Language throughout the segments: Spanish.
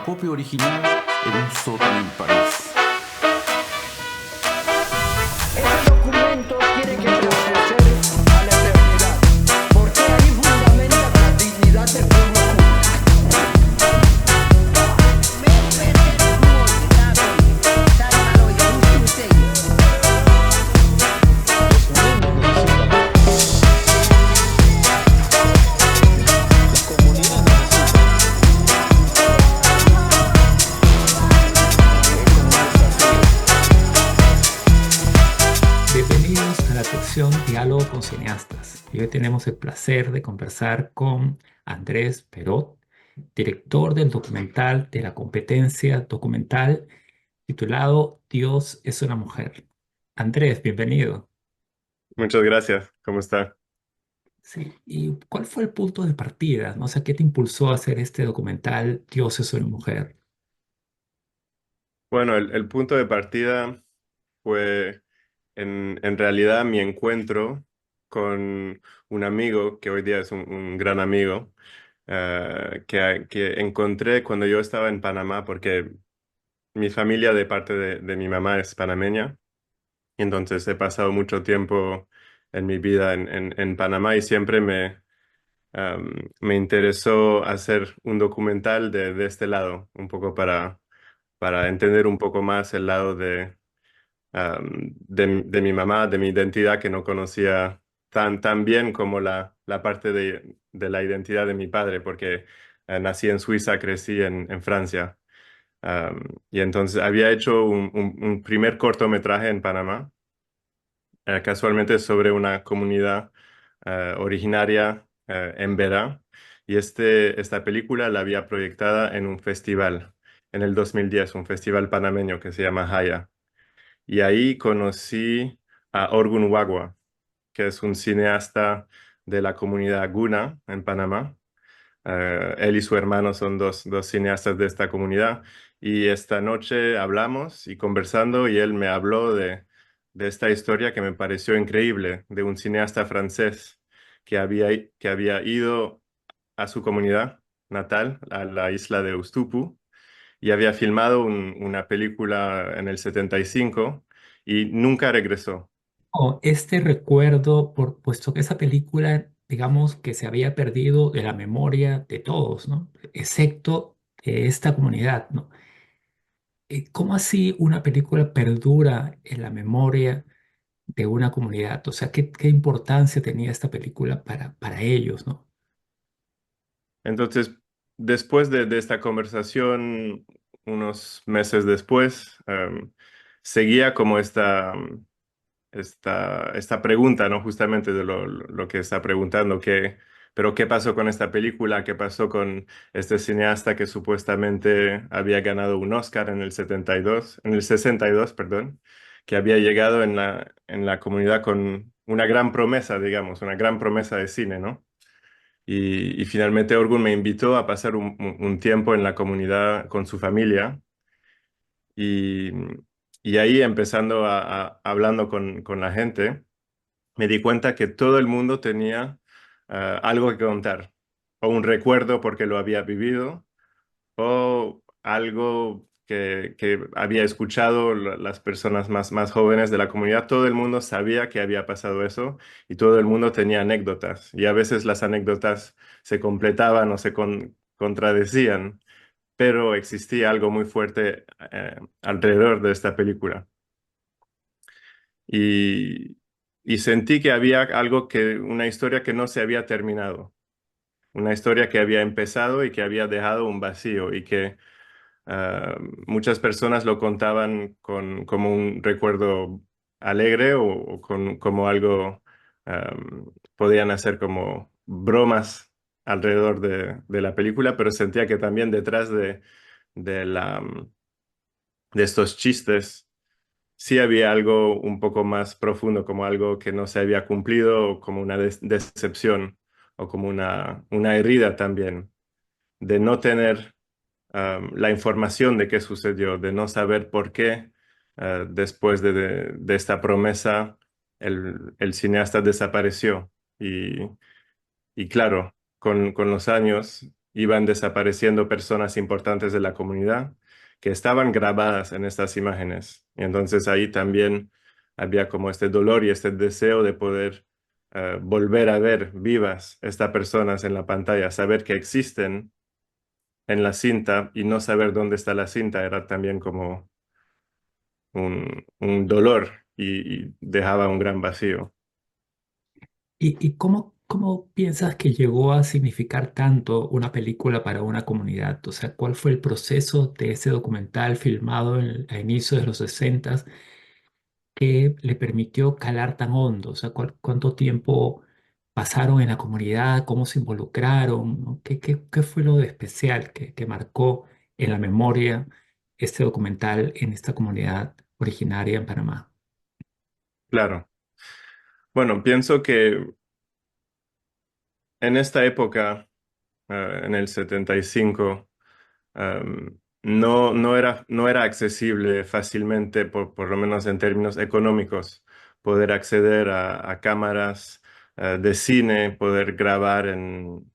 la copia original en un sótano en París. Ese documento tiene que permanecer a la eternidad, porque ahí fundamenta la dignidad del pueblo cubano. Bienvenidos a la sección Diálogo con Cineastas. Y hoy tenemos el placer de conversar con Andrés Perot, director del documental de la competencia documental titulado Dios es una mujer. Andrés, bienvenido. Muchas gracias. ¿Cómo está? Sí, ¿y cuál fue el punto de partida? ¿No? O sea, ¿qué te impulsó a hacer este documental Dios es una mujer? Bueno, el punto de partida fue en realidad mi encuentro con un amigo que hoy día es un gran amigo, que encontré cuando yo estaba en Panamá, porque mi familia de parte de mi mamá es panameña, y entonces he pasado mucho tiempo en mi vida en Panamá y siempre me interesó hacer un documental de este lado, un poco para entender un poco más el lado de mi mamá, de mi identidad que no conocía tan bien como la parte de la identidad de mi padre, porque nací en Suiza, crecí en Francia. Y entonces había hecho un primer cortometraje en Panamá, casualmente sobre una comunidad originaria en Vera. Y esta película la había proyectada en un festival en el 2010, un festival panameño que se llama Haya. Y ahí conocí a Orgun Wagwa, que es un cineasta de la comunidad Guna en Panamá. Él y su hermano son dos cineastas de esta comunidad. Y esta noche hablamos y conversando, y él me habló de esta historia que me pareció increíble, de un cineasta francés que había ido a su comunidad natal, a la isla de Ustupu, y había filmado una película en el 75 y nunca regresó. Oh, este recuerdo, puesto que esa película, digamos que se había perdido de la memoria de todos, ¿no? Excepto de esta comunidad, ¿no? ¿Cómo así una película perdura en la memoria de una comunidad? O sea, ¿qué importancia tenía esta película para ellos, ¿no? Entonces, después de esta conversación, unos meses después, seguía como esta pregunta, ¿no? Justamente de lo que está preguntando, pero ¿qué pasó con esta película? ¿Qué pasó con este cineasta que supuestamente había ganado un Oscar en el 62, perdón, que había llegado en la comunidad con una gran promesa, digamos, una gran promesa de cine, ¿no? Y finalmente Orgun me invitó a pasar un tiempo en la comunidad con su familia y, y ahí empezando hablando con la gente, me di cuenta que todo el mundo tenía algo que contar, o un recuerdo porque lo había vivido, o algo que había escuchado las personas más jóvenes de la comunidad. Todo el mundo sabía que había pasado eso y todo el mundo tenía anécdotas. Y a veces las anécdotas se completaban o se contradecían, pero existía algo muy fuerte alrededor de esta película. Y, y sentí que había una historia que no se había terminado, una historia que había empezado y que había dejado un vacío y que muchas personas lo contaban como un recuerdo alegre o como algo, podían hacer como bromas alrededor de la película, pero sentía que también detrás de, la, de estos chistes sí había algo un poco más profundo, como algo que no se había cumplido, o como una decepción, o como una herida también, de no tener la información de qué sucedió, de no saber por qué después de esta promesa el cineasta desapareció. Y claro, con los años iban desapareciendo personas importantes de la comunidad que estaban grabadas en estas imágenes. Y entonces ahí también había como este dolor y este deseo de poder volver a ver vivas estas personas en la pantalla, saber que existen en la cinta y no saber dónde está la cinta era también como un dolor y dejaba un gran vacío. ¿Y cómo piensas que llegó a significar tanto una película para una comunidad? O sea, ¿cuál fue el proceso de ese documental filmado a inicios de los 60 que le permitió calar tan hondo? O sea, ¿cuánto tiempo pasaron en la comunidad? ¿Cómo se involucraron? ¿No? ¿Qué fue lo de especial que marcó en la memoria este documental en esta comunidad originaria en Panamá? Claro. Bueno, pienso que en esta época, en el 75, no era accesible fácilmente, por lo menos en términos económicos, poder acceder a cámaras de cine, poder grabar en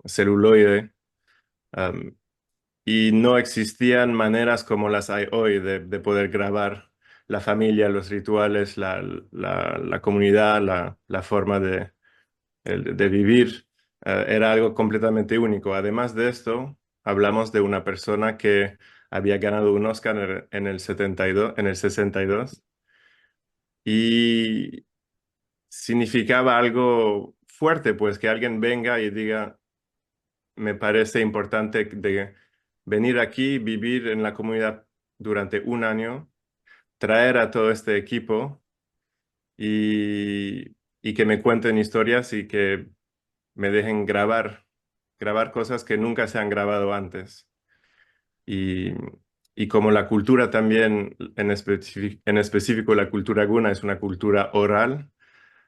celuloide. um, y no existían maneras como las hay hoy de poder grabar la familia, los rituales, la comunidad, la forma de vivir. Era algo completamente único. Además de esto, hablamos de una persona que había ganado un Oscar en el 72, en el 62 y significaba algo fuerte, pues que alguien venga y diga, me parece importante de venir aquí, vivir en la comunidad durante un año, traer a todo este equipo y que me cuenten historias y que me dejen grabar cosas que nunca se han grabado antes. Y, y como la cultura también, en específico la cultura guna es una cultura oral,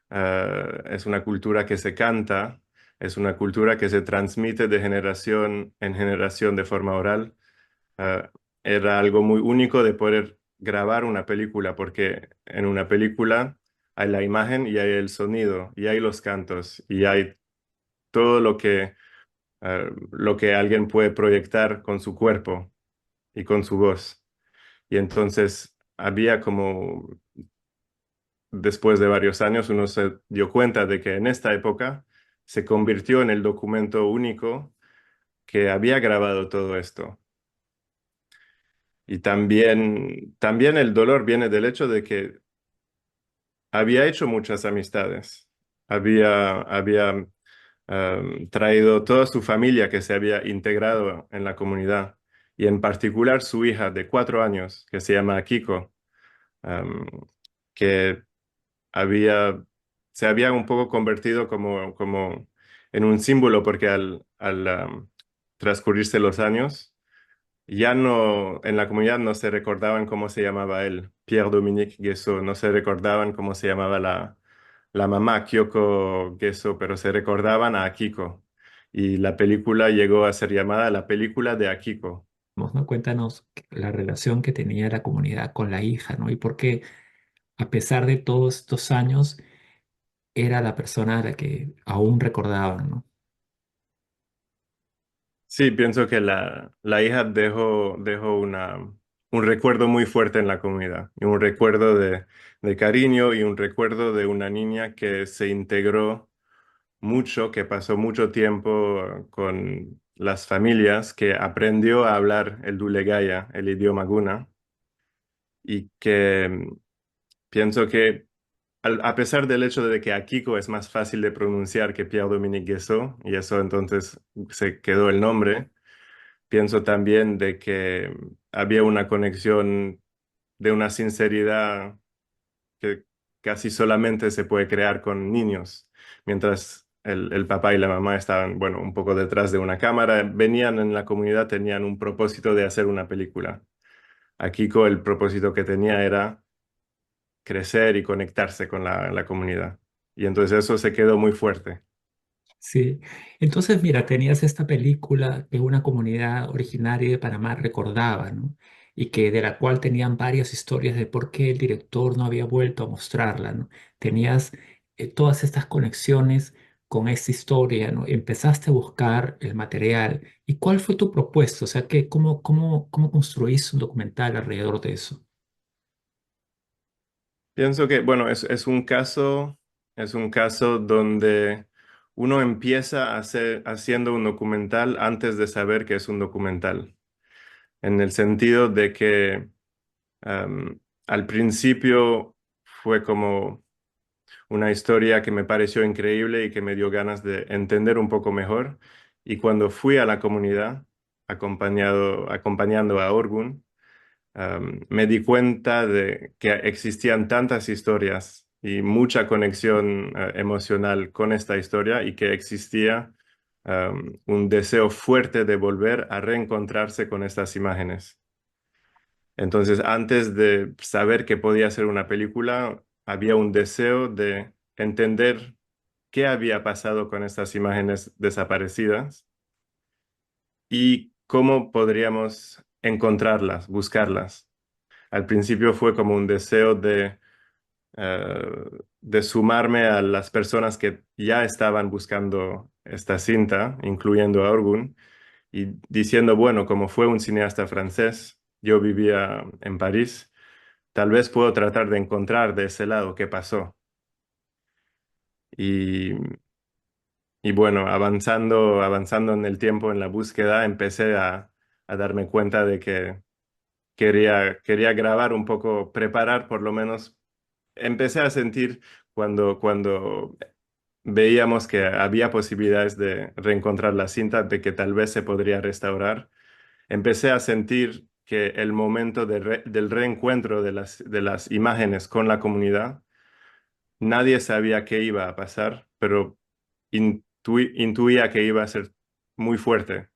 es una cultura que se canta, es una cultura que se transmite de generación en generación de forma oral. eh, Era algo muy único de poder grabar una película, porque en una película hay la imagen y hay el sonido y hay los cantos y hay todo lo que alguien puede proyectar con su cuerpo y con su voz. Y entonces había como, después de varios años, uno se dio cuenta de que en esta época se convirtió en el documento único que había grabado todo esto. Y también el dolor viene del hecho de que había hecho muchas amistades. Había traído toda su familia que se había integrado en la comunidad y en particular su hija de 4 años que se llama Kiko, um, que había, se había un poco convertido como en un símbolo porque al transcurrirse los años ya no, en la comunidad no se recordaban cómo se llamaba él, Pierre-Dominique Guessot, no se recordaban cómo se llamaba la mamá, Kyoko Guessot, pero se recordaban a Akiko. Y la película llegó a ser llamada la película de Akiko. ¿No? Cuéntanos la relación que tenía la comunidad con la hija, ¿no? Y por qué, a pesar de todos estos años, era la persona a la que aún recordaban, ¿no? Sí, pienso que la hija dejó un recuerdo muy fuerte en la comunidad, y un recuerdo de cariño y un recuerdo de una niña que se integró mucho, que pasó mucho tiempo con las familias, que aprendió a hablar el Dulegaya, el idioma guna, y que pienso que a pesar del hecho de que Akiko es más fácil de pronunciar que Pierre-Dominique Guessot, y eso entonces se quedó el nombre, pienso también de que había una conexión de una sinceridad que casi solamente se puede crear con niños, mientras el papá y la mamá estaban, bueno, un poco detrás de una cámara, venían en la comunidad, tenían un propósito de hacer una película. Akiko el propósito que tenía era crecer y conectarse con la comunidad. Y entonces eso se quedó muy fuerte. Sí. Entonces, mira, tenías esta película que una comunidad originaria de Panamá recordaba, ¿no? Y que de la cual tenían varias historias de por qué el director no había vuelto a mostrarla, ¿no? Tenías todas estas conexiones con esta historia, ¿no? Empezaste a buscar el material. ¿Y cuál fue tu propuesta? O sea, cómo construiste un documental alrededor de eso? Pienso que, bueno, es un caso donde uno empieza a haciendo un documental antes de saber que es un documental, en el sentido de que al principio fue como una historia que me pareció increíble y que me dio ganas de entender un poco mejor. Y cuando fui a la comunidad, acompañando a Orgun, me di cuenta de que existían tantas historias y mucha conexión emocional con esta historia y que existía un deseo fuerte de volver a reencontrarse con estas imágenes. Entonces, antes de saber que podía ser una película, había un deseo de entender qué había pasado con estas imágenes desaparecidas y cómo podríamos encontrarlas, buscarlas. Al principio fue como un deseo eh, de sumarme a las personas que ya estaban buscando esta cinta, incluyendo a Orgun, y diciendo, bueno, como fue un cineasta francés, yo vivía en París, tal vez puedo tratar de encontrar de ese lado qué pasó. Y, y bueno, avanzando en el tiempo, en la búsqueda, empecé a darme cuenta de que quería grabar un poco, preparar por lo menos. Empecé a sentir cuando veíamos que había posibilidades de reencontrar la cinta, de que tal vez se podría restaurar. Empecé a sentir que el momento del reencuentro de las imágenes con la comunidad, nadie sabía qué iba a pasar, pero intuía que iba a ser muy fuerte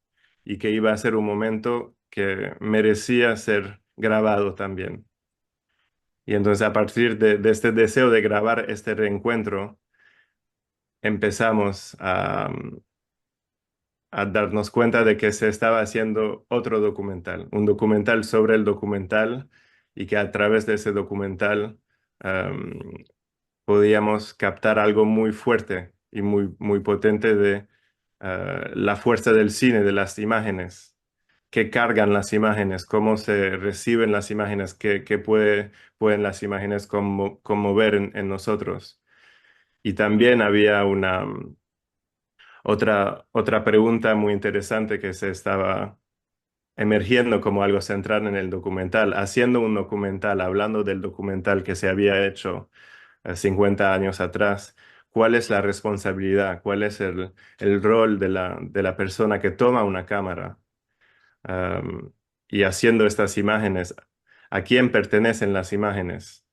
y que iba a ser un momento que merecía ser grabado también. Y entonces a partir de este deseo de grabar este reencuentro, empezamos a darnos cuenta de que se estaba haciendo otro documental, un documental sobre el documental y que a través de ese documental am, podíamos captar algo muy fuerte y muy potente de la fuerza del cine, de las imágenes, qué cargan las imágenes, cómo se reciben las imágenes, pueden las imágenes conmover en nosotros. Y también había otra pregunta muy interesante que se estaba emergiendo como algo central en el documental, haciendo un documental, hablando del documental que se había hecho 50 años atrás. ¿Cuál es la responsabilidad? ¿Cuál es el rol de la persona que toma una cámara? Am, y haciendo estas imágenes, ¿a quién pertenecen las imágenes?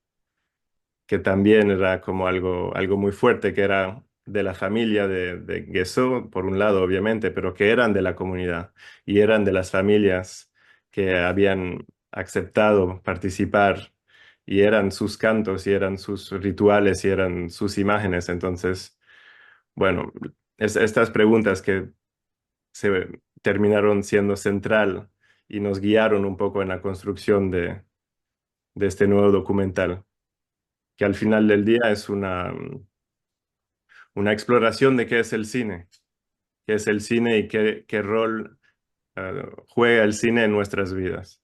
Que también era como algo muy fuerte, que era de la familia de Guesó, por un lado, obviamente, pero que eran de la comunidad y eran de las familias que habían aceptado participar y eran sus cantos y eran sus rituales y eran sus imágenes. Entonces, bueno, estas preguntas que se terminaron siendo central y nos guiaron un poco en la construcción de este nuevo documental, que al final del día es una exploración de qué es el cine y qué rol juega el cine en nuestras vidas.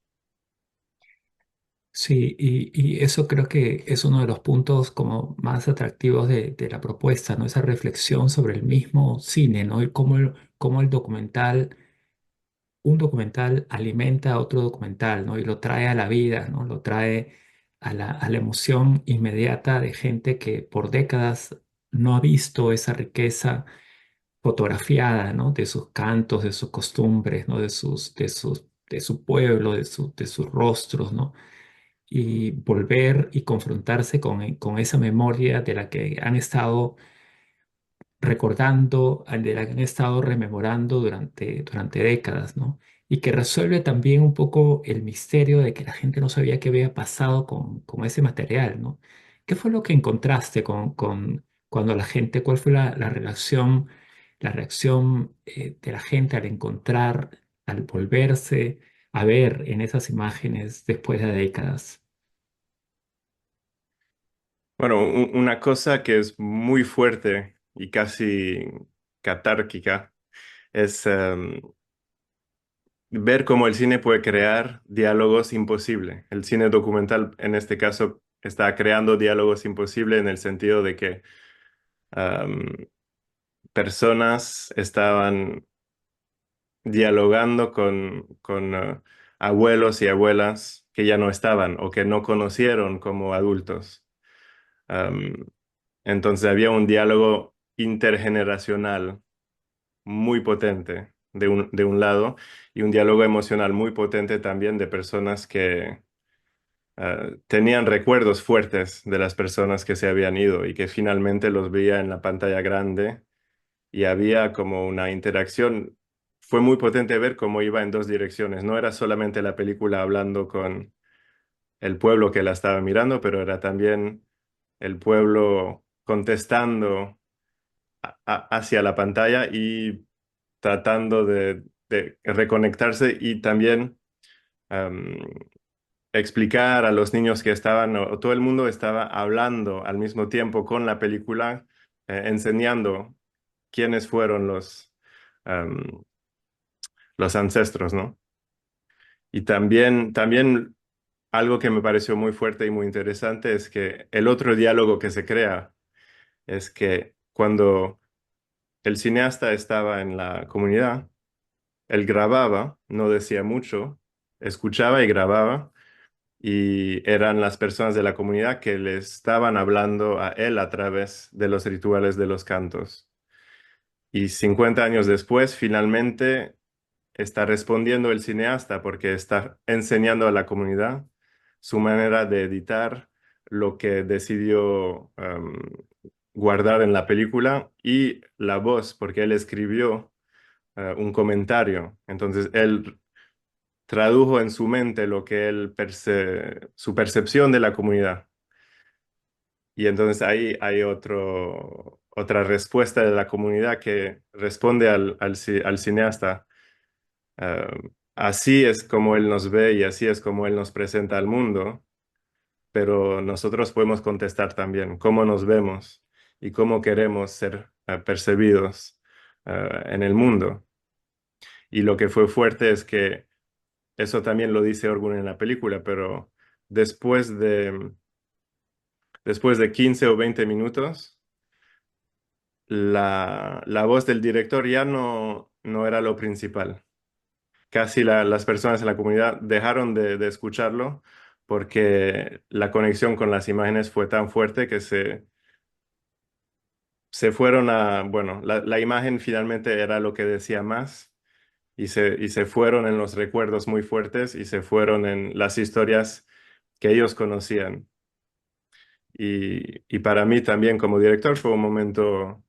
Sí, y eso creo que es uno de los puntos como más atractivos de la propuesta, ¿no? Esa reflexión sobre el mismo cine, ¿no? Y cómo el documental, un documental alimenta a otro documental, ¿no? Y lo trae a la vida, ¿no? Lo trae a la emoción inmediata de gente que por décadas no ha visto esa riqueza fotografiada, ¿no? De sus cantos, de sus costumbres, ¿no? De su pueblo, de sus rostros, ¿no? Y volver y confrontarse con esa memoria de la que han estado recordando, de la que han estado rememorando durante décadas, ¿no? Y que resuelve también un poco el misterio de que la gente no sabía qué había pasado con ese material, ¿no? ¿Qué fue lo que encontraste cuando la gente, cuál fue la reacción de la gente al encontrar, al volverse a ver en esas imágenes después de décadas? Bueno, una cosa que es muy fuerte y casi catárquica es ver cómo el cine puede crear diálogos imposibles. El cine documental, en este caso, está creando diálogos imposibles en el sentido de que am, personas estaban dialogando con abuelos y abuelas que ya no estaban o que no conocieron como adultos. Am, entonces había un diálogo intergeneracional muy potente de un lado y un diálogo emocional muy potente también de personas que tenían recuerdos fuertes de las personas que se habían ido y que finalmente los veía en la pantalla grande y había como una interacción. Fue muy potente ver cómo iba en dos direcciones. No era solamente la película hablando con el pueblo que la estaba mirando, pero era también el pueblo contestando hacia la pantalla y tratando de reconectarse y también am, explicar a los niños que estaban, o todo el mundo estaba hablando al mismo tiempo con la película, enseñando quiénes fueron am, los ancestros, ¿no? Y también algo que me pareció muy fuerte y muy interesante es que el otro diálogo que se crea es que cuando el cineasta estaba en la comunidad, él grababa, no decía mucho, escuchaba y grababa, y eran las personas de la comunidad que le estaban hablando a él a través de los rituales de los cantos. Y 50 años después, finalmente está respondiendo el cineasta porque está enseñando a la comunidad su manera de editar lo que decidió guardar en la película y la voz, porque él escribió un comentario. Entonces él tradujo en su mente lo que su percepción de la comunidad. Y entonces ahí hay otra respuesta de la comunidad que responde al cineasta. Ah, así es como él nos ve y así es como él nos presenta al mundo, pero nosotros podemos contestar también cómo nos vemos y cómo queremos ser percibidos en el mundo. Y lo que fue fuerte es que eso también lo dice Orgun en la película, pero después después de 15 o 20 minutos, la voz del director ya no era lo principal. Casi las personas en la comunidad dejaron de escucharlo porque la conexión con las imágenes fue tan fuerte que se fueron bueno, la imagen finalmente era lo que decía más y se fueron en los recuerdos muy fuertes y se fueron en las historias que ellos conocían. Y para mí también como director fue un momento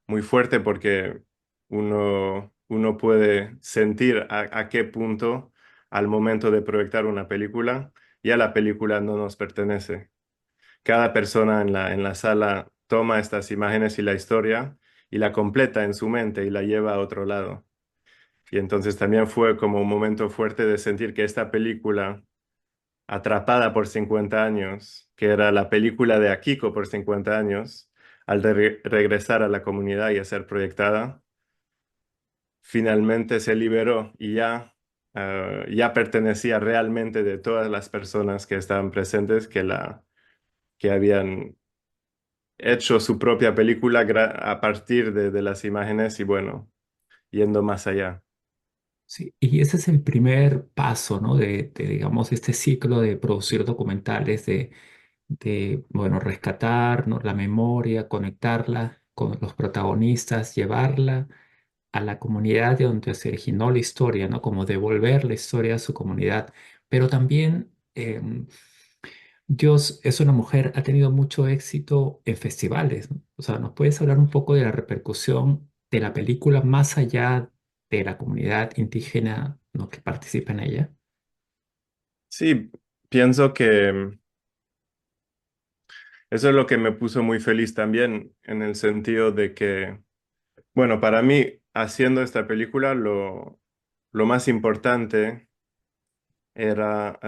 muy fuerte porque uno puede sentir a qué punto al momento de proyectar una película ya la película no nos pertenece. Cada persona en la sala toma estas imágenes y la historia y la completa en su mente y la lleva a otro lado. Y entonces también fue como un momento fuerte de sentir que esta película Atrapada por 50 años, que era la película de Akiko por 50 años, al regresar a la comunidad y a ser proyectada, finalmente se liberó y ya pertenecía realmente de todas las personas que estaban presentes, que habían hecho su propia película a partir de las imágenes y bueno, yendo más allá. Sí, y ese es el primer paso, ¿no? Digamos, este ciclo de producir documentales, bueno, rescatar, ¿no? La memoria, conectarla con los protagonistas, llevarla a la comunidad de donde se originó la historia, ¿no? Como devolver la historia a su comunidad. Pero también Dios es una mujer, ha tenido mucho éxito en festivales, ¿no? O sea, ¿nos puedes hablar un poco de la repercusión de la película más allá de la comunidad indígena, ¿no? que participa en ella? Sí, pienso que eso es lo que me puso muy feliz también, en el sentido de que bueno, para mí, haciendo esta película, lo más importante era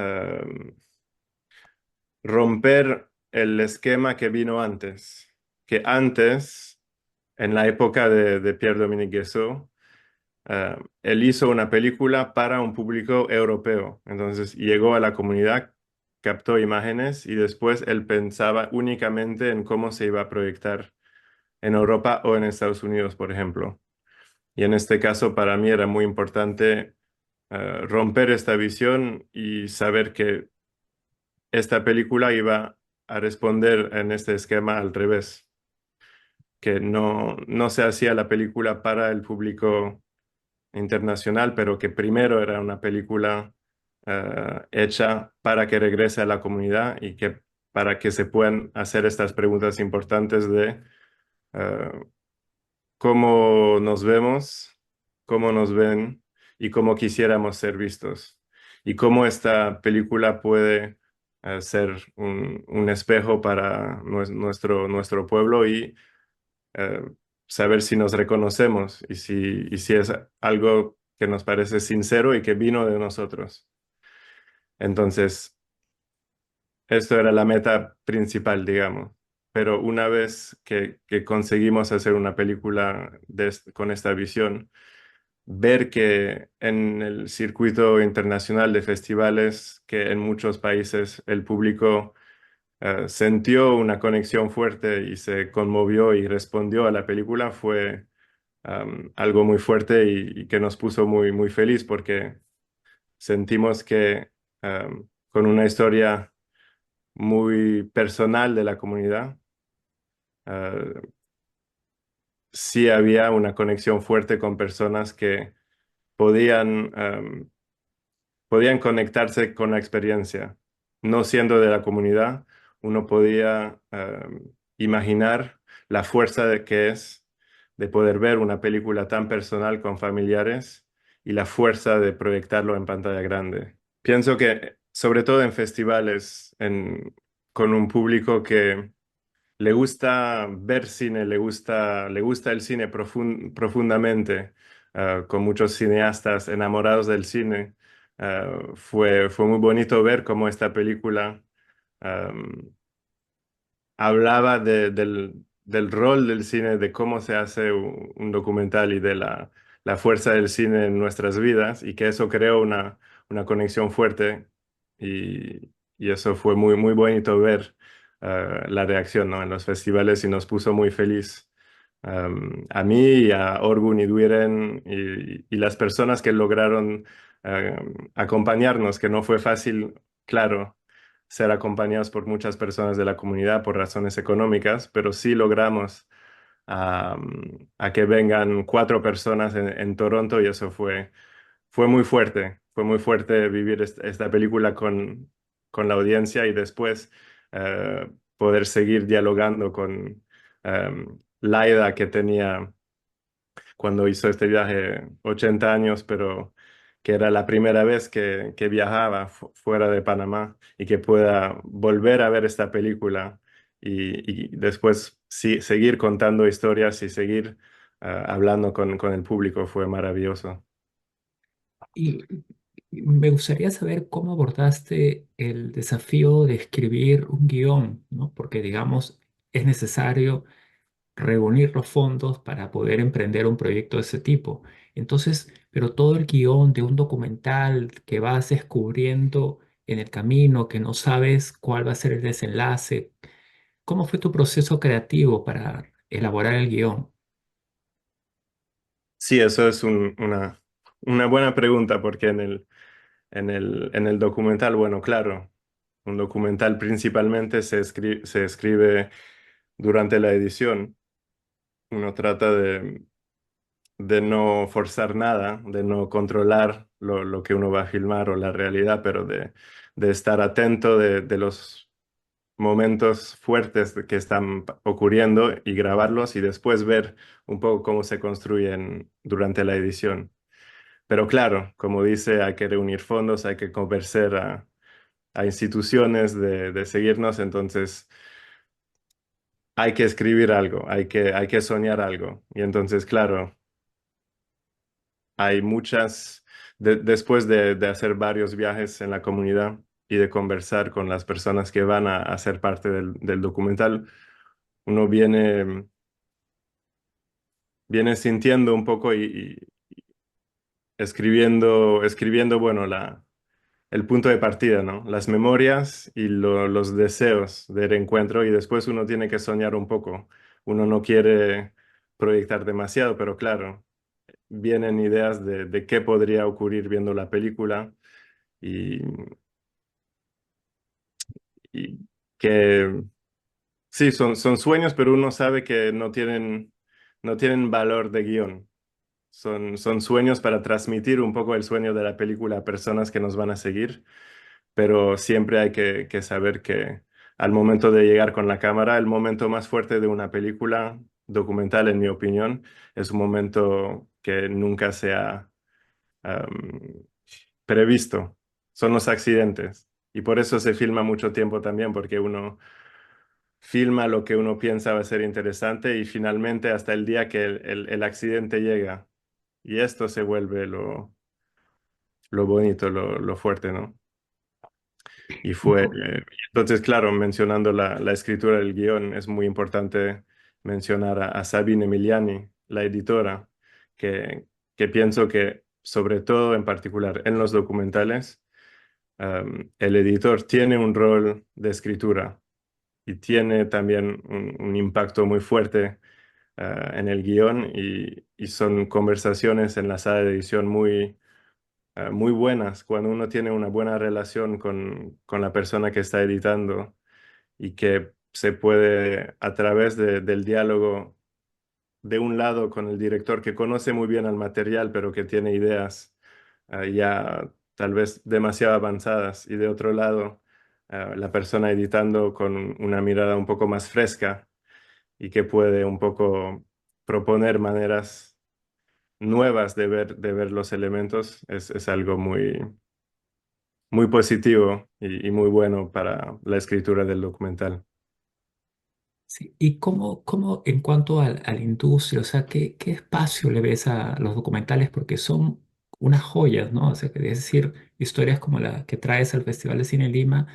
romper el esquema que vino antes. Que antes en la época de Pierre-Dominique Guessot, él hizo una película para un público europeo. Entonces llegó a la comunidad, captó imágenes y después él pensaba únicamente en cómo se iba a proyectar en Europa o en Estados Unidos, por ejemplo. Y en este caso para mí era muy importante romper esta visión y saber que esta película iba a responder en este esquema al revés, que no se hacía la película para el público internacional, pero que primero era una película hecha para que regrese a la comunidad y que para que se puedan hacer estas preguntas importantes de eh, cómo nos vemos, cómo nos ven y cómo quisiéramos ser vistos. Y cómo esta película puede ser un espejo para nuestro pueblo y eh, saber si nos reconocemos y si es algo que nos parece sincero y que vino de nosotros. Entonces, esto era la meta principal, digamos. Pero una vez que conseguimos hacer una película con esta visión, ver que en el circuito internacional de festivales, que en muchos países el público sintió una conexión fuerte y se conmovió y respondió a la película, fue algo muy fuerte y que nos puso muy, muy feliz porque sentimos que con una historia muy personal de la comunidad, ah, sí había una conexión fuerte con personas que podían, podían conectarse con la experiencia. No siendo de la comunidad, uno podía imaginar la fuerza de que es de poder ver una película tan personal con familiares y la fuerza de proyectarlo en pantalla grande. Pienso que, sobre todo en festivales, con un público que le gusta ver cine, le gusta el cine profundamente, con muchos cineastas enamorados del cine. Fue muy bonito ver cómo esta película hablaba del rol del cine, de cómo se hace un documental y de la fuerza del cine en nuestras vidas y que eso creó una conexión fuerte y eso fue muy, muy bonito ver la reacción, ¿no? En los festivales y nos puso muy feliz. A mí y a Orgun y Duiren y las personas que lograron acompañarnos, que no fue fácil, claro, ser acompañados por muchas personas de la comunidad por razones económicas, pero sí logramos a que vengan 4 personas en Toronto y eso fue muy fuerte. Fue muy fuerte vivir esta película con la audiencia y después poder seguir dialogando con Laida, que tenía cuando hizo este viaje 80 años, pero que era la primera vez que viajaba fuera de Panamá y que pueda volver a ver esta película y después sí, seguir contando historias y seguir hablando con el público fue maravilloso. Y me gustaría saber cómo abordaste el desafío de escribir un guión, ¿no? Porque, digamos, es necesario reunir los fondos para poder emprender un proyecto de ese tipo. Entonces, pero todo el guión de un documental que vas descubriendo en el camino, que no sabes cuál va a ser el desenlace, ¿cómo fue tu proceso creativo para elaborar el guión? Sí, eso es una buena pregunta porque en el documental, bueno, claro, un documental principalmente se escribe durante la edición. Uno trata de no forzar nada, de no controlar lo que uno va a filmar o la realidad, pero de estar atento de los momentos fuertes que están ocurriendo y grabarlos y después ver un poco cómo se construyen durante la edición. Pero claro, como dice, hay que reunir fondos, hay que convencer a instituciones de seguirnos, entonces hay que escribir algo, hay que soñar algo. Y entonces, claro, hay muchas, después de hacer varios viajes en la comunidad y de conversar con las personas que van a ser parte del documental, uno viene vienes sintiendo un poco y escribiendo, bueno, el punto de partida, ¿no? Las memorias y los deseos de reencuentro y después uno tiene que soñar un poco. Uno no quiere proyectar demasiado, pero claro, vienen ideas de qué podría ocurrir viendo la película y, y que sí, son sueños, pero uno sabe que no tienen valor de guión. Son sueños para transmitir un poco el sueño de la película a personas que nos van a seguir, pero siempre hay que saber que al momento de llegar con la cámara, el momento más fuerte de una película documental, en mi opinión, es un momento que nunca se ha am, previsto. Son los accidentes. Y por eso se filma mucho tiempo también, porque uno filma lo que uno piensa va a ser interesante y finalmente hasta el día que el accidente llega. Y esto se vuelve lo bonito, lo fuerte, ¿no? Y Y fue, entonces, claro, mencionando la escritura del guión, es muy importante mencionar a Sabine Emiliani, la editora, que, que pienso que, sobre todo en particular en los documentales, el editor tiene un rol de escritura y tiene también un impacto muy fuerte en el guión y son conversaciones en la sala de edición muy buenas cuando uno tiene una buena relación con la persona que está editando y que se puede, a través del diálogo, de un lado con el director que conoce muy bien el material, pero que tiene ideas ya tal vez demasiado avanzadas, y de otro lado, la persona editando con una mirada un poco más fresca y que puede un poco proponer maneras nuevas de ver los elementos, es algo muy positivo y muy bueno para la escritura del documental. sí, ¿y cómo en cuanto a la industria, o sea, qué espacio le ves a los documentales? Porque son unas joyas, ¿no? O sea, es decir, historias como la que traes al Festival de Cine Lima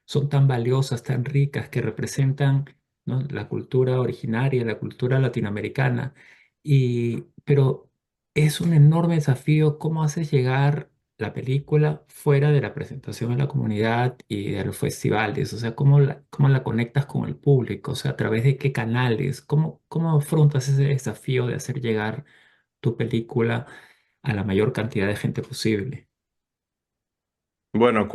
son tan valiosas, tan ricas, que representan, ¿no?, la cultura originaria, la cultura latinoamericana. Pero es un enorme desafío cómo haces llegar la película fuera de la presentación en la comunidad y de los festivales, o sea, cómo la conectas con el público, o sea, a través de qué canales, cómo afrontas ese desafío de hacer llegar tu película a la mayor cantidad de gente posible. Bueno,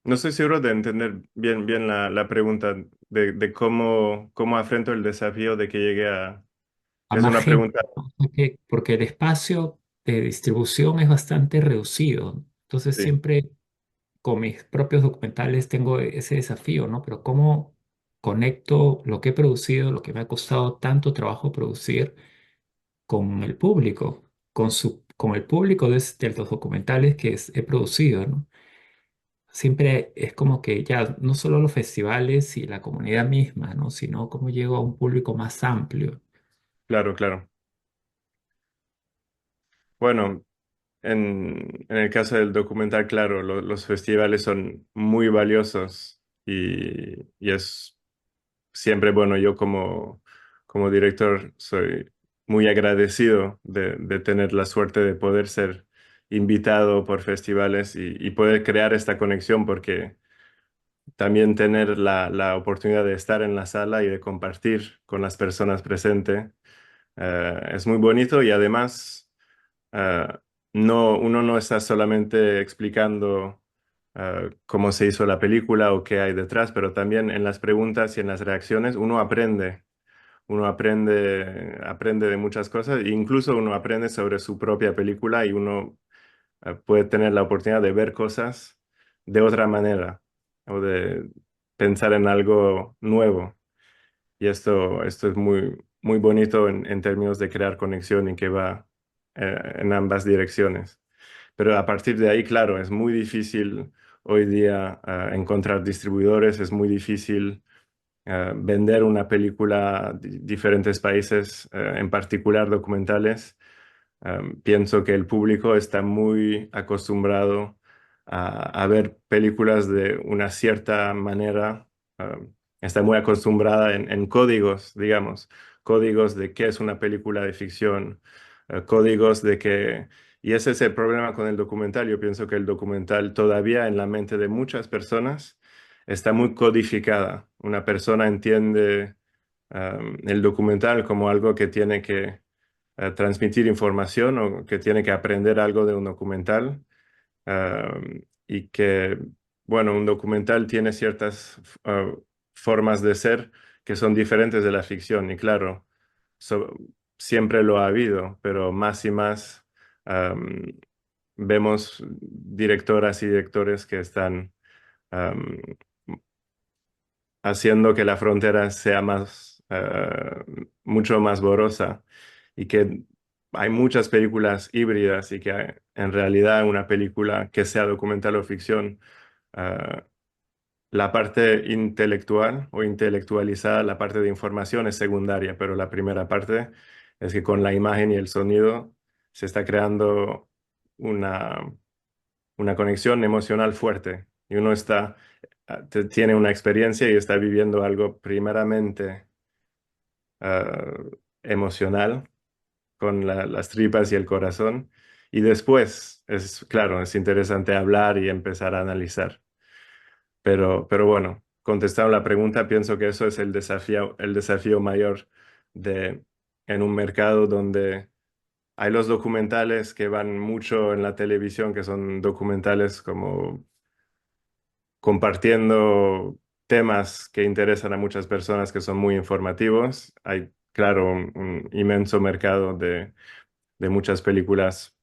no estoy seguro de entender bien la pregunta de cómo afronto el desafío de que llegue a... A Es más una gente, pregunta, ¿no? Porque el espacio de distribución es bastante reducido. Entonces sí. siempre con mis propios documentales tengo ese desafío, ¿no? Pero ¿cómo conecto lo que he producido, lo que me ha costado tanto trabajo producir, con el público, con el público de los documentales que he producido, ¿no? Siempre es como que ya no solo los festivales y la comunidad misma, ¿no? Sino cómo llego a un público más amplio. Claro, claro. Bueno, en el caso del documental, claro, los festivales son muy valiosos y es siempre, bueno, yo como director soy muy agradecido de tener la suerte de poder ser invitado por festivales y poder crear esta conexión, porque también tener la oportunidad de estar en la sala y de compartir con las personas presentes es muy bonito y además eh, uno no está solamente explicando cómo se hizo la película o qué hay detrás, pero también en las preguntas y en las reacciones uno aprende. Uno aprende de muchas cosas e incluso uno aprende sobre su propia película y uno puede tener la oportunidad de ver cosas de otra manera o de pensar en algo nuevo. Y esto es muy bonito en términos de crear conexión y que va en ambas direcciones. Pero a partir de ahí, claro, es muy difícil hoy día encontrar distribuidores, es muy difícil vender una película a diferentes países, en particular documentales. Pienso que el público está muy acostumbrado a ver películas de una cierta manera, está muy acostumbrada en códigos, digamos, códigos de qué es una película de ficción, códigos de que... Y ese es el problema con el documental. Yo pienso que el documental todavía en la mente de muchas personas está muy codificada. Una persona entiende el documental como algo que tiene que transmitir información o que tiene que aprender algo de un documental y que, bueno, un documental tiene ciertas formas de ser que son diferentes de la ficción y claro, so- siempre lo ha habido, pero más y más am, vemos directoras y directores que están am, haciendo que la frontera sea más, mucho más borrosa y que hay muchas películas híbridas y que en realidad una película que sea documental o ficción, ah, la parte intelectual o intelectualizada, la parte de información es secundaria, pero la primera parte es que con la imagen y el sonido se está creando una, una conexión emocional fuerte y uno está, tiene una experiencia y está viviendo algo primeramente ah, emocional con las tripas y el corazón y después es, claro, es interesante hablar y empezar a analizar. Pero bueno, contestando la pregunta, pienso que eso es el desafío mayor de, en un mercado donde hay los documentales que van mucho en la televisión, que son documentales como compartiendo temas que interesan a muchas personas, que son muy informativos. Hay, claro, un inmenso mercado de muchas películas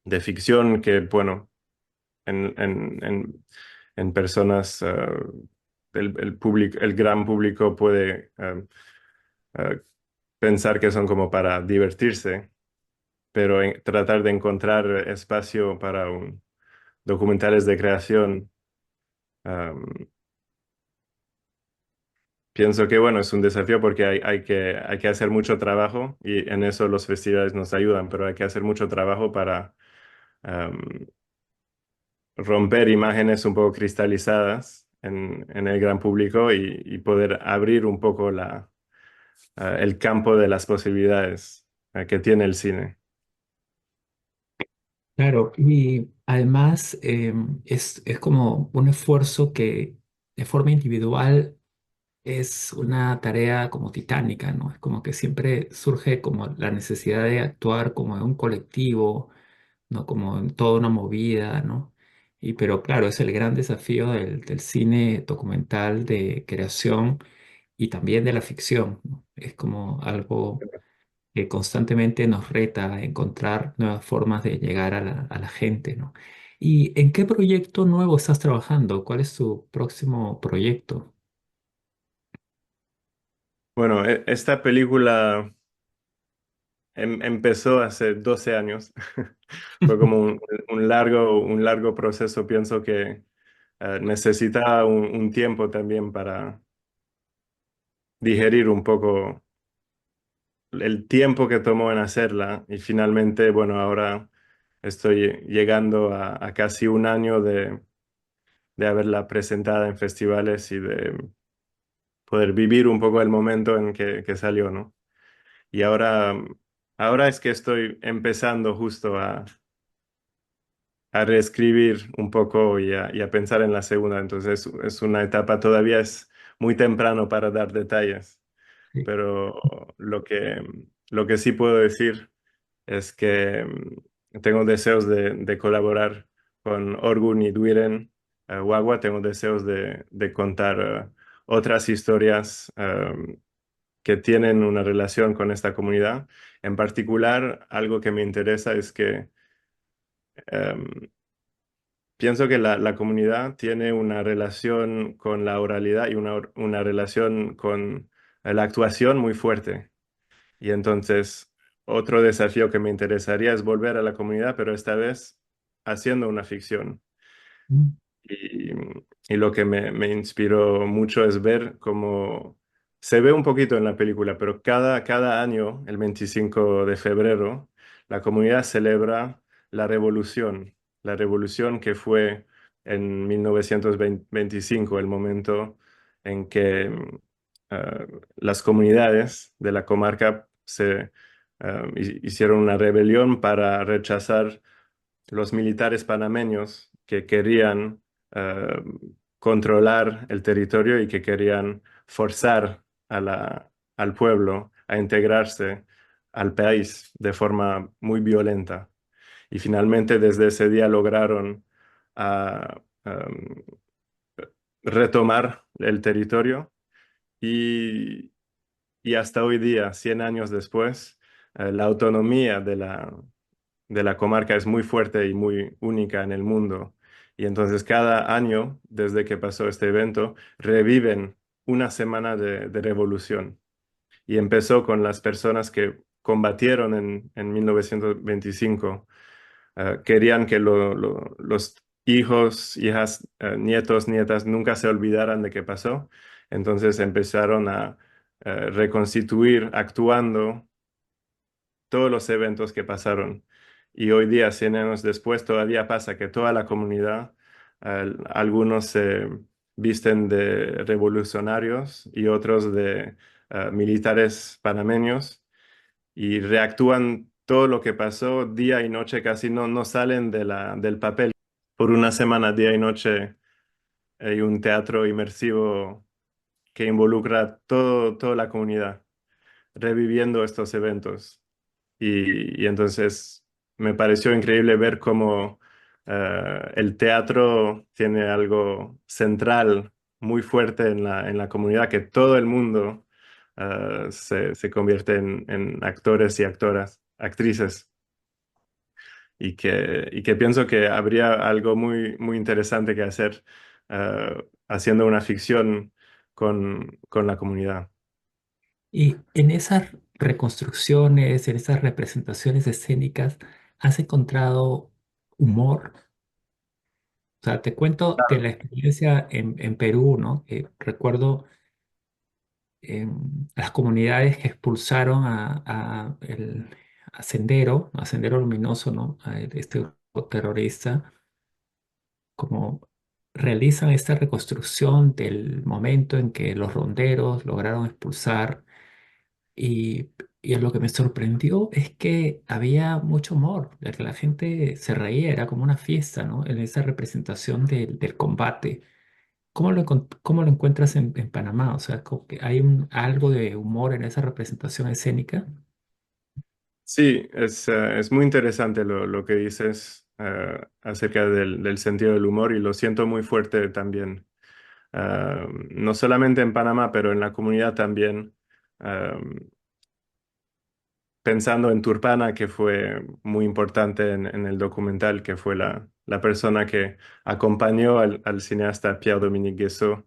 de ficción que, bueno, en personas, el gran público puede pensar que son como para divertirse, pero tratar de encontrar espacio para documentales de creación, um, pienso que bueno, es un desafío porque hay que hacer mucho trabajo y en eso los festivales nos ayudan, pero hay que hacer mucho trabajo para um, romper imágenes un poco cristalizadas en el gran público y poder abrir un poco el campo de las posibilidades que tiene el cine. Claro, y además es como un esfuerzo que de forma individual es una tarea como titánica, ¿no? Es como que siempre surge como la necesidad de actuar como en un colectivo, ¿no? Como en toda una movida, ¿no? Y pero claro, es el gran desafío del cine documental de creación y también de la ficción, ¿no? Es como algo que constantemente nos reta a encontrar nuevas formas de llegar a la gente, ¿no? ¿Y en qué proyecto nuevo estás trabajando? ¿Cuál es tu próximo proyecto? Bueno, esta película empezó hace 12 años. Fue como un largo proceso. Pienso que necesitaba un tiempo también para digerir un poco el tiempo que tomó en hacerla. Y finalmente, bueno, ahora estoy llegando a casi un año de haberla presentada en festivales y de poder vivir un poco el momento en que salió, ¿no? Y ahora es que estoy empezando justo a reescribir un poco y a pensar en la segunda. Entonces es una etapa, todavía es muy temprano para dar detalles, Sí. pero lo que sí puedo decir es que tengo deseos de colaborar con Orgun y Duiren Wawa, tengo deseos de contar otras historias que tienen una relación con esta comunidad. En particular, algo que me interesa es que em, pienso que la comunidad tiene una relación con la oralidad y una relación con la actuación muy fuerte. Y entonces, otro desafío que me interesaría es volver a la comunidad, pero esta vez haciendo una ficción. Mm. Y, y lo que me inspiró mucho es ver cómo se ve un poquito en la película, pero cada año, el 25 de febrero, la comunidad celebra la revolución que fue en 1925, el momento en que las comunidades de la comarca hicieron una rebelión para rechazar los militares panameños que querían eh, controlar el territorio y que querían forzar al pueblo a integrarse al país de forma muy violenta. Y finalmente desde ese día lograron ah, retomar el territorio y, y hasta hoy día, 100 años después, la autonomía de la comarca es muy fuerte y muy única en el mundo. Y entonces cada año, desde que pasó este evento, reviven una semana de revolución. Y empezó con las personas que combatieron en 1925. Querían que los hijos, hijas, nietos, nietas nunca se olvidaran de qué pasó. Entonces empezaron a reconstituir actuando todos los eventos que pasaron. Y hoy día, 100 años después, todavía pasa que toda la comunidad, algunos se visten de revolucionarios y otros de militares panameños y reactúan todo lo que pasó día y noche, casi no salen del papel. Por una semana, día y noche, hay un teatro inmersivo que involucra toda la comunidad, reviviendo estos eventos. Y entonces me pareció increíble ver cómo el teatro tiene algo central muy fuerte en la comunidad, que todo el mundo se convierte en actores y actoras, actrices, y que pienso que habría algo muy interesante que hacer haciendo una ficción con la comunidad. Y en esas reconstrucciones, en esas representaciones escénicas, ¿has encontrado humor? O sea, te cuento de la experiencia en Perú, ¿no? Recuerdo las comunidades que expulsaron a Sendero Luminoso, ¿no? Este grupo terrorista, como realizan esta reconstrucción del momento en que los ronderos lograron expulsar y, y lo que me sorprendió es que había mucho humor, de que la gente se reía, era como una fiesta, ¿no? En esa representación del combate. ¿Cómo lo encuentras en Panamá? O sea, como que hay algo de humor en esa representación escénica. Sí, es muy interesante lo que dices acerca del sentido del humor y lo siento muy fuerte también. No solamente en Panamá, pero en la comunidad también. Ah, Pensando en Turpana, que fue muy importante en el documental, que fue la persona que acompañó al cineasta Pierre-Dominique Guessot,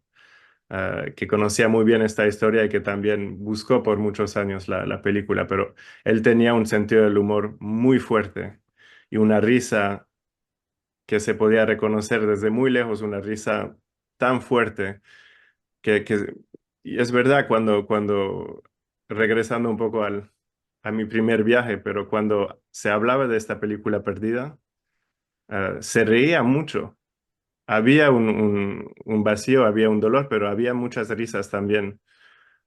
que conocía muy bien esta historia y que también buscó por muchos años la película, pero él tenía un sentido del humor muy fuerte y una risa que se podía reconocer desde muy lejos, una risa tan fuerte que y es verdad cuando regresando un poco a mi primer viaje, pero cuando se hablaba de esta película perdida, se reía mucho. Había un vacío, había un dolor, pero había muchas risas también,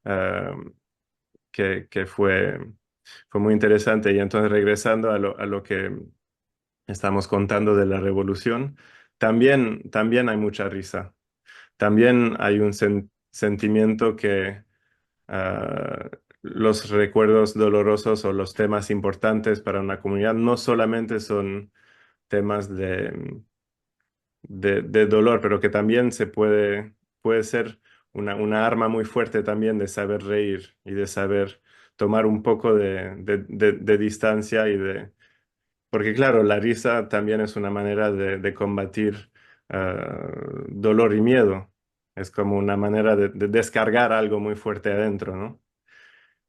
ah, que fue muy interesante. Y entonces regresando a lo que estamos contando de la revolución, también hay mucha risa. También hay un sentimiento que los recuerdos dolorosos o los temas importantes para una comunidad no solamente son temas de dolor, pero que también puede ser una arma muy fuerte también de saber reír y de saber tomar un poco de distancia porque claro, la risa también es una manera de combatir dolor y miedo. Es como una manera de descargar algo muy fuerte adentro, ¿no?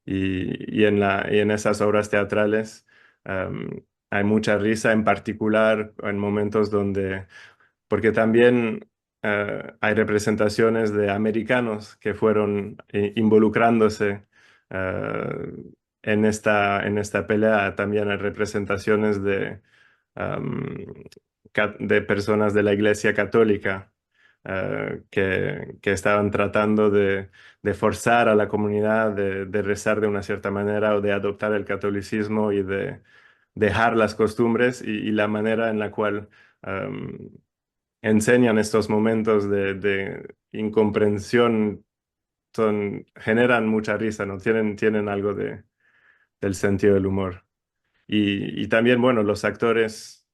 Y en esas obras teatrales hay mucha risa, en particular en momentos donde, porque también hay representaciones de americanos que fueron involucrándose en esta pelea. También hay representaciones am, de personas de la Iglesia Católica que estaban tratando de forzar a la comunidad de rezar de una cierta manera o de adoptar el catolicismo y de dejar las costumbres y la manera en la cual enseñan estos momentos de incomprensión generan mucha risa, ¿no? Tienen algo del sentido del humor. Y también, bueno, los actores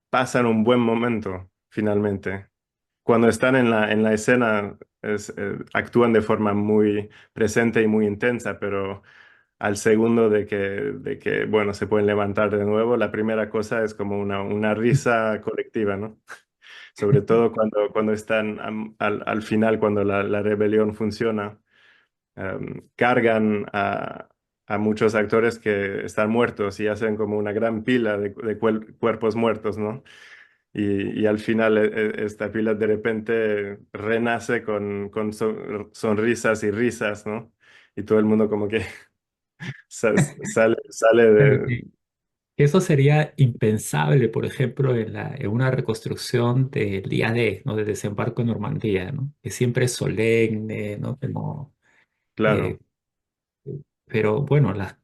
pasan un buen momento, finalmente. Cuando están en la escena, actúan de forma muy presente y muy intensa, pero al segundo de que, bueno, se pueden levantar de nuevo, la primera cosa es como una risa colectiva, ¿no? Sobre todo cuando están al final, cuando la rebelión funciona, cargan a muchos actores que están muertos y hacen como una gran pila de cuerpos muertos, ¿no? Y al final esta pila de repente renace con sonrisas y risas, ¿no? Y todo el mundo como que sale Claro de... que eso sería impensable, por ejemplo, en una reconstrucción del día D, ¿no? Del desembarco en Normandía, ¿no? Que siempre es solemne, ¿no? Como, eh, Claro, pero bueno, las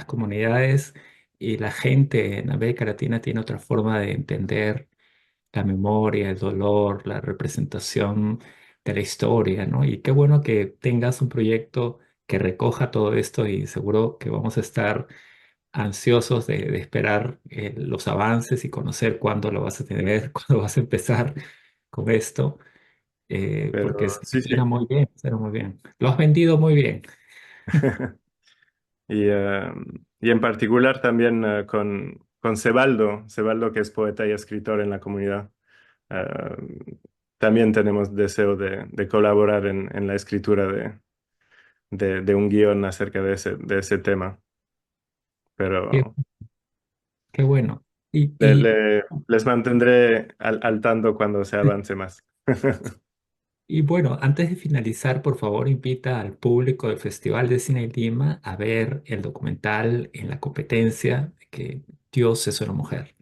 comunidades y la gente en América Latina tiene otra forma de entender la memoria, el dolor, la representación de la historia, ¿no? Y qué bueno que tengas un proyecto que recoja todo esto y seguro que vamos a estar ansiosos de esperar los avances y conocer cuándo lo vas a tener, cuándo vas a empezar con esto, porque pero sí, sí, sí. suena muy bien, suena muy bien. Lo has vendido muy bien. Y en particular también con Cebaldo, que es poeta y escritor en la comunidad. Eh, También tenemos deseo de colaborar en la escritura de un guión acerca de ese tema, Qué, pero qué bueno. Y les mantendré al tanto cuando se avance más. Y bueno, antes de finalizar, por favor, invita al público del Festival de Cine de Lima a ver el documental En la competencia de que Dios es una mujer.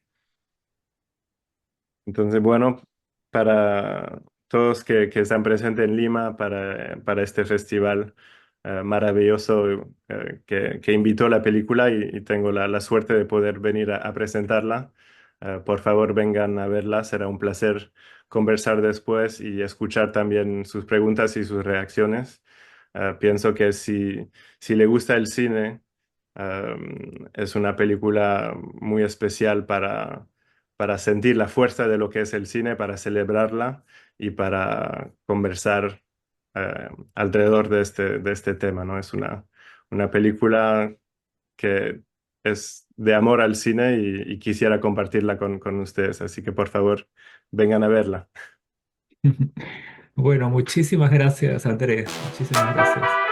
Entonces, bueno, para todos que están presentes en Lima para este festival maravilloso que invitó la película y tengo la suerte de poder venir a presentarla, por favor vengan a verla, será un placer conversar después y escuchar también sus preguntas y sus reacciones. Pienso que si le gusta el cine, es una película muy especial para sentir la fuerza de lo que es el cine, para celebrarla y para conversar alrededor de este tema, ¿no? Es una película que es de amor al cine y quisiera compartirla con ustedes, así que por favor, vengan a verla. Bueno, muchísimas gracias, Andrés. Muchísimas gracias.